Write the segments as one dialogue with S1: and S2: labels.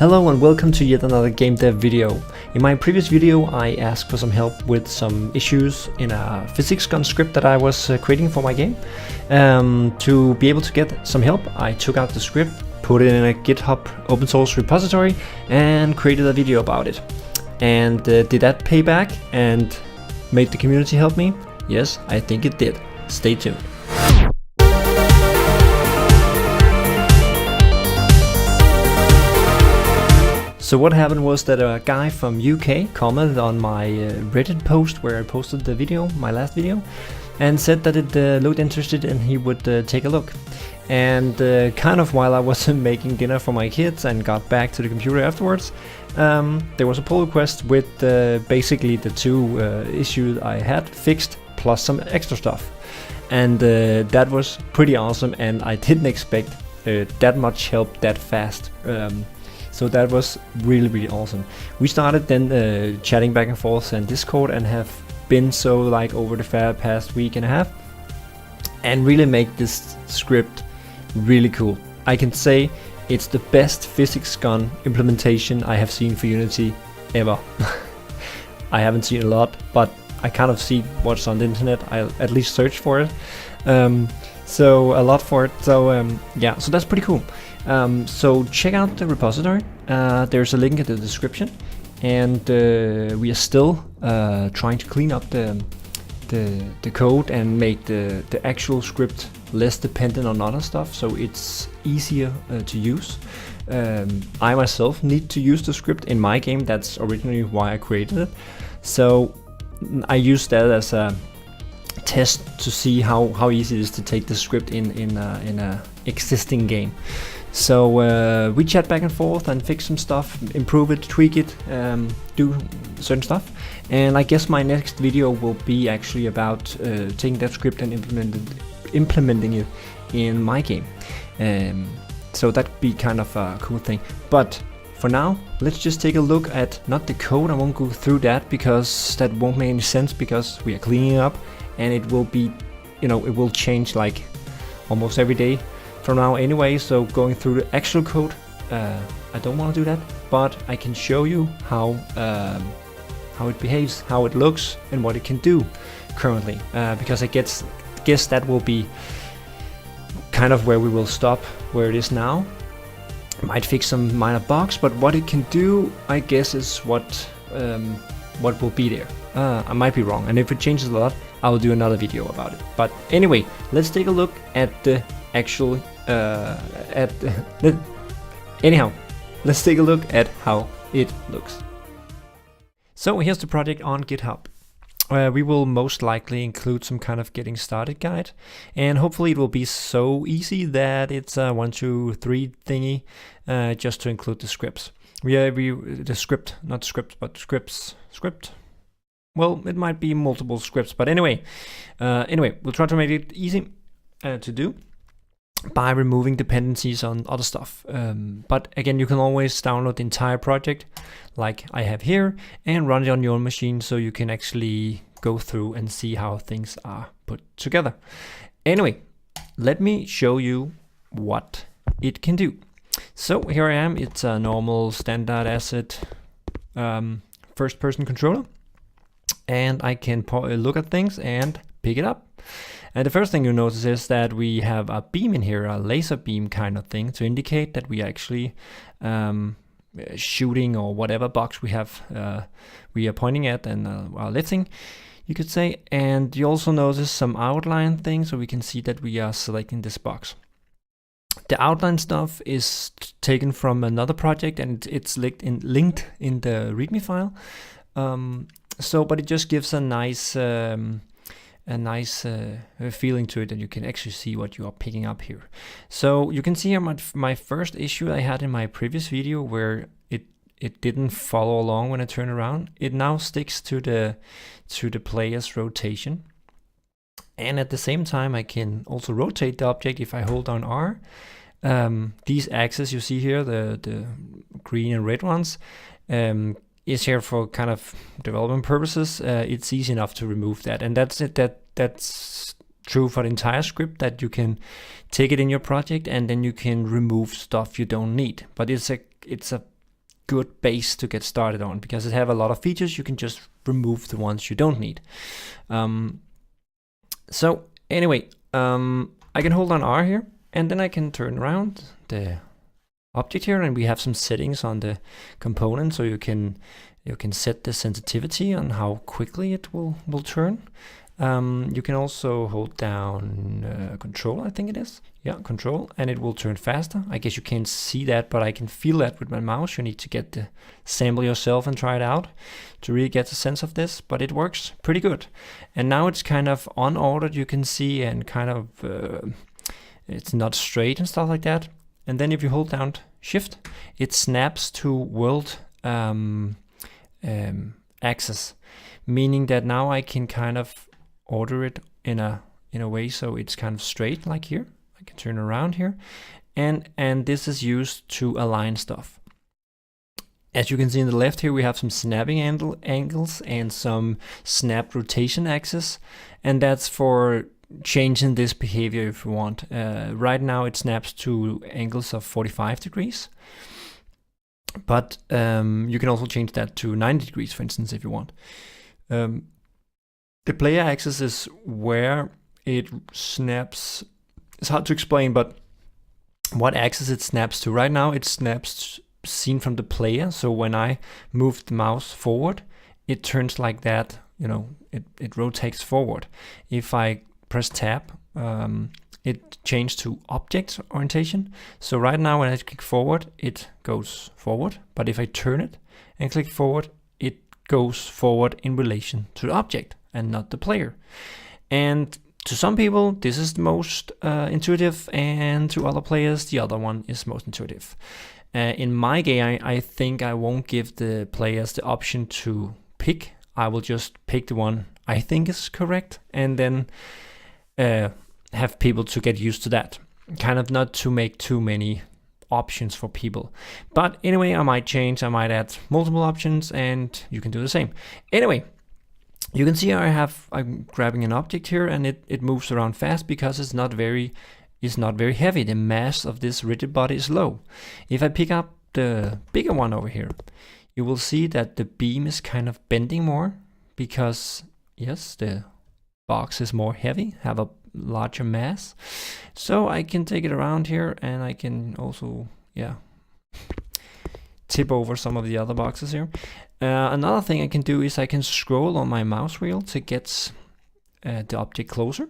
S1: Hello and welcome to yet another game dev video. In my previous video I asked for some help with some issues in a physics gun script that I was creating for my game. To be able to get some help, I took out the script, put it in a GitHub open source repository and created a video about it. And did that pay back and made the community help me? Yes, I think it did. Stay tuned. So what happened was that a guy from UK commented on my Reddit post where I posted the video, my last video, and said that it looked interested and he would take a look. And kind of while I was making dinner for my kids and got back to the computer afterwards, there was a pull request with basically the two issues I had fixed plus some extra stuff. And that was pretty awesome, and I didn't expect that much help that fast. So that was really awesome. We started then chatting back and forth on Discord and have been so like over the past week and a half, and really make this script really cool. I can say it's the best physics gun implementation I have seen for Unity ever. I haven't seen a lot, but I kind of see what's on the internet. I at least search for it. So a lot for it. So yeah, so that's pretty cool. So check out the repository. There's a link in the description, and we are still trying to clean up the code and make the actual script less dependent on other stuff, so it's easier to use. I myself need to use the script in my game. That's originally why I created it. So I use that as a test to see how easy it is to take the script in a existing game. So we chat back and forth and fix some stuff, improve it, tweak it, do certain stuff. And I guess my next video will be actually about taking that script and implementing it in my game. So that'd be kind of a cool thing. But for now, let's just take a look at not the code. I won't go through that because that won't make any sense, because we are cleaning it up and it will be, you know, it will change like almost every day from now anyway. So going through the actual code, I don't want to do that, but I can show you how it behaves, how it looks, and what it can do currently. Because I guess that will be kind of where we will stop, where it is now. Might fix some minor bugs, but what it can do, I guess, is what will be there. I might be wrong, and if it changes a lot, I will do another video about it. But anyway, let's take a look at the actual anyhow, let's take a look at how it looks. So here's the project on GitHub. We will most likely include some kind of getting started guide, and hopefully it will be so easy that it's a 1, 2, 3 thingy, just to include the scripts. The script, not script, but script. Well, it might be multiple scripts, but anyway, we'll try to make it easy to do by removing dependencies on other stuff. But again, you can always download the entire project like I have here and run it on your own machine, so you can actually go through and see how things are put together. Anyway, let me show you what it can do. So here I am. It's a normal standard asset first person controller, and I can look at things and pick it up. And the first thing you notice is that we have a beam in here, a laser beam kind of thing, to indicate that we are actually shooting, or whatever box we have we are pointing at and are lifting, you could say. And you also notice some outline things, so we can see that we are selecting this box. The outline stuff is taken from another project, and it's linked in the README file. But it just gives a nice feeling to it, and you can actually see what you are picking up here. So you can see here my first issue I had in my previous video, where it didn't follow along when I turn around. It now sticks to the player's rotation, and at the same time I can also rotate the object if I hold down R. These axes you see here, the green and red ones, is here for kind of development purposes. It's easy enough to remove that, and that's it. That's true for the entire script, that you can take it in your project and then you can remove stuff you don't need. But it's a good base to get started on, because it have a lot of features. You can just remove the ones you don't need. So anyway, I can hold on R here, and then I can turn around the object here, and we have some settings on the component, so you can set the sensitivity on how quickly it will turn. You can also hold down control, I think it is. Yeah, control, and it will turn faster. I guess you can't see that, but I can feel that with my mouse. You need to get the sample yourself and try it out to really get a sense of this, but it works pretty good. And now it's kind of unordered, you can see, and kind of it's not straight and stuff like that. And then if you hold down Shift, it snaps to world axis, meaning that now I can kind of order it in a way so it's kind of straight, like here. I can turn around here, and this is used to align stuff. As you can see in the left here, we have some snapping angles and some snap rotation axis, and that's for changing this behavior if you want. Right now it snaps to angles of 45 degrees, but you can also change that to 90 degrees, for instance, if you want. The player axis is where it snaps. It's hard to explain, but what axis it snaps to. Right now it snaps seen from the player, so when I move the mouse forward, it turns like that, you know, it rotates forward. If I press tab, it changed to object orientation. So right now when I click forward, it goes forward, but if I turn it and click forward, it goes forward in relation to the object and not the player. And to some people this is the most intuitive, and to other players the other one is most intuitive. In my game, I think I won't give the players the option to pick. I will just pick the one I think is correct, and then have people to get used to that. Kind of not to make too many options for people. But anyway, I might change, I might add multiple options, and you can do the same. Anyway, you can see I'm grabbing an object here, and it moves around fast because it's not very heavy. The mass of this rigid body is low. If I pick up the bigger one over here, you will see that the beam is kind of bending more because, yes, the box is more heavy, have a larger mass. So I can take it around here, and I can also, yeah, tip over some of the other boxes here. Another thing I can do is I can scroll on my mouse wheel to get the object closer.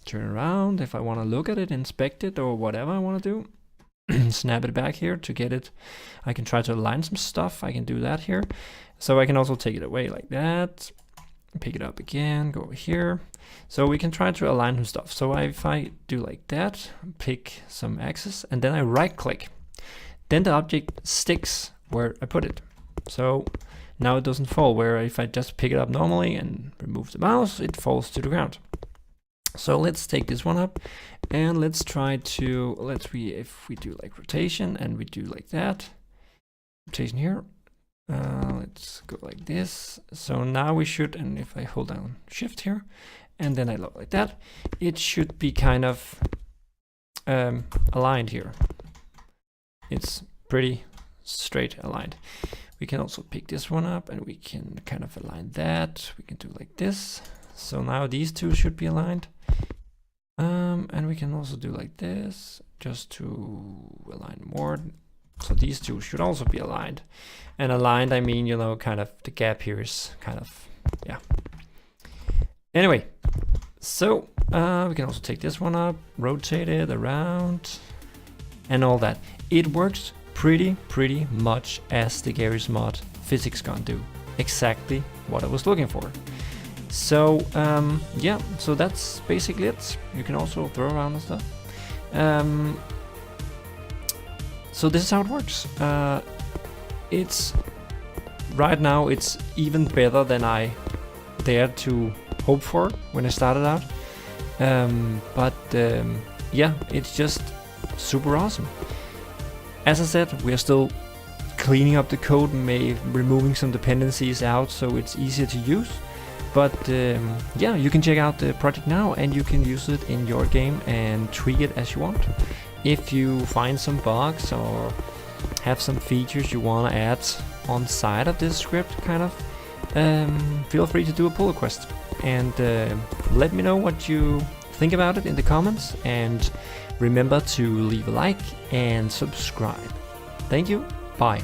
S1: Turn around if I want to look at it, inspect it, or whatever I want to do. Snap it back here to get it. I can try to align some stuff. I can do that here. So I can also take it away like that. Pick it up again, go over here. So we can try to align some stuff. So if I do like that, pick some axis, and then I right click, then the object sticks where I put it. So now it doesn't fall, where if I just pick it up normally and remove the mouse, it falls to the ground. So let's take this one up, and let's try to, if we do like rotation and we do like that, rotation here, let's go like this. So now we should, and if I hold down Shift here, and then I look like that, it should be kind of aligned here. It's pretty straight aligned. We can also pick this one up, and we can kind of align that. We can do like this. So now these two should be aligned. And we can also do like this, just to align more. So these two should also be aligned. And aligned, I mean, you know, kind of the gap here is kind of, yeah. Anyway, so we can also take this one up, rotate it around, and all that. It works pretty much as the Garry's Mod physics gun do. Exactly what I was looking for. So yeah, so that's basically it. You can also throw around and stuff. So this is how it works. It's right now it's even better than I dared to hope for when I started out. Yeah, it's just super awesome. As I said, we are still cleaning up the code, removing some dependencies out so it's easier to use. But yeah, you can check out the project now, and you can use it in your game and tweak it as you want. If you find some bugs or have some features you want to add on side of this script, kind of, feel free to do a pull request and let me know what you think about it in the comments, and remember to leave a like and subscribe. Thank you, bye.